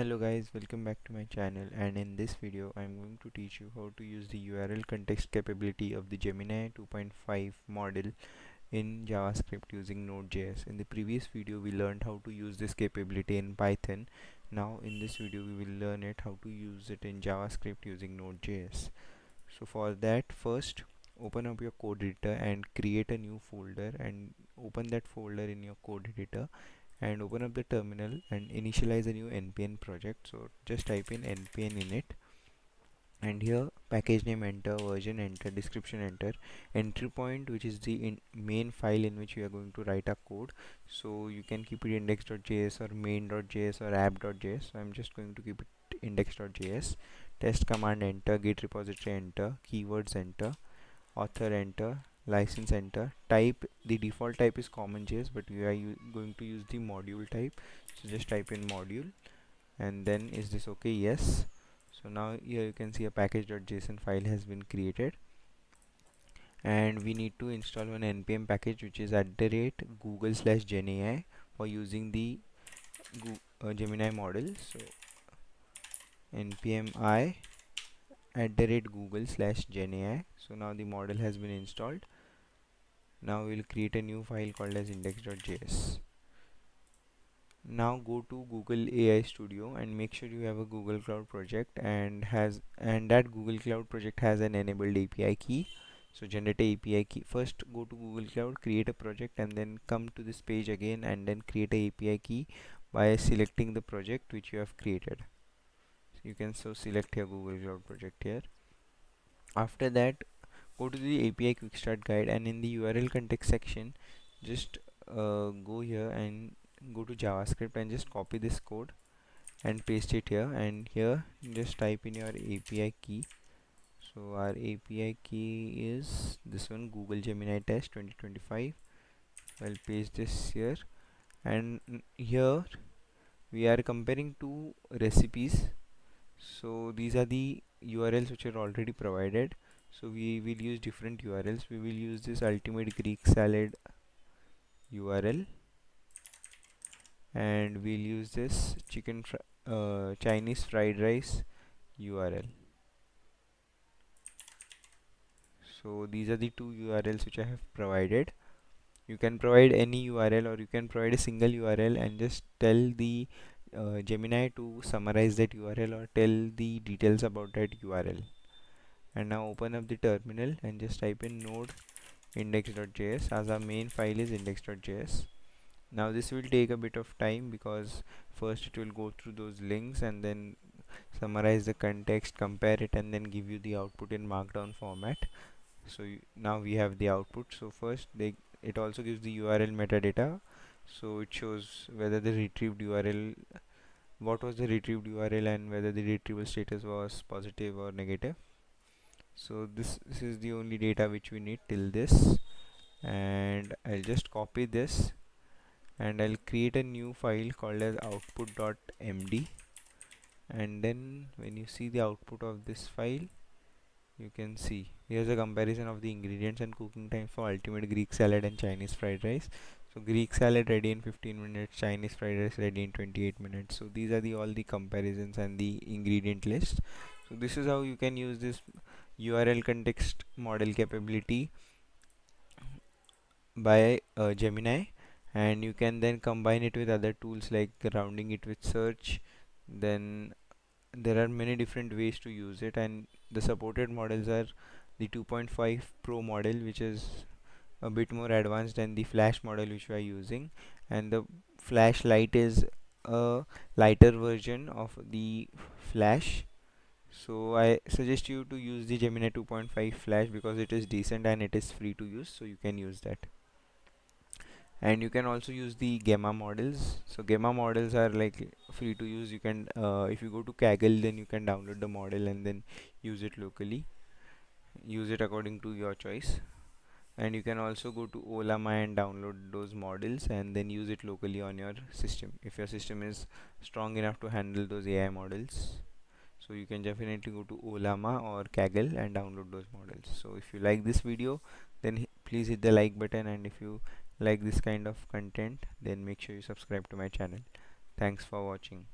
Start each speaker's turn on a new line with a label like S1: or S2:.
S1: Hello guys, welcome back to my channel, and in this video I'm going to teach you how to use the URL context capability of the Gemini 2.5 model in JavaScript using Node.js. In the previous video we learned how to use this capability in Python. Now in this video we will learn it how to use it in JavaScript using Node.js. So for that, first open up your code editor and create a new folder, and open that folder in your code editor and open up the terminal and initialize a new npm project. So just type in npm init, and here package name enter, version enter, description enter, entry point which is the main file in which you are going to write a code. So you can keep it index.js or main.js or app.js. So I'm just going to keep it index.js. Test command enter, git repository enter, keywords enter, author enter, license enter, type, the default type is common JS, but we are going to use the module type. So just type in module, and then is this okay? Yes. So now here you can see a package.json file has been created, and we need to install one npm package which is at the rate google/genai for using the Gemini model. So npm I at the rate google/genai. So now the model has been installed. Now we'll create a new file called as index.js. Now go to Google AI Studio and make sure you have a Google Cloud project and that Google Cloud project has an enabled API key. So generate a API key. First go to Google Cloud, create a project, and then come to this page again and then create a API key by selecting the project which you have created. So you can select your Google Cloud project here. After that, go to the API quick start guide, and in the URL context section just go here and go to JavaScript and just copy this code and paste it here, and here just type in your API key. So our API key is this one, Google Gemini Test 2025. I'll paste this here, and here we are comparing two recipes. So these are the URLs which are already provided. So we will use different URLs. We will use this ultimate Greek salad URL, and we'll use this Chinese fried rice URL. So these are the two URLs which I have provided. You can provide any URL, or you can provide a single URL and just tell the Gemini to summarize that URL or tell the details about that URL. And now open up the terminal and just type in node index.js, as our main file is index.js. Now this will take a bit of time because first it will go through those links and then summarize the context, compare it, and then give you the output in markdown format. So now we have the output. So first it also gives the URL metadata. So it shows whether the retrieved URL, what was the retrieved URL, and whether the retrieval status was positive or negative. So this is the only data which we need till this, and I'll just copy this and I'll create a new file called as output.md, and then when you see the output of this file, you can see here's a comparison of the ingredients and cooking time for ultimate Greek salad and Chinese fried rice. So Greek salad ready in 15 minutes, Chinese fried rice ready in 28 minutes. So these are the all the comparisons and the ingredient list. So this is how you can use this URL context model capability by Gemini, and you can then combine it with other tools like rounding it with search. Then there are many different ways to use it, and the supported models are the 2.5 Pro model, which is a bit more advanced than the Flash model which we are using, and the Flash Lite is a lighter version of the Flash. So I suggest you to use the Gemini 2.5 Flash because it is decent and it is free to use, so you can use that. And you can also use the gamma models. So gamma models are like free to use. You can if you go to Kaggle, then you can download the model and then use it locally, use it according to your choice. And you can also go to Olama and download those models and then use it locally on your system if your system is strong enough to handle those AI models. So you can definitely go to Olama or Kaggle and download those models. So if you like this video, then please hit the like button, and if you like this kind of content, then make sure you subscribe to my channel. Thanks for watching.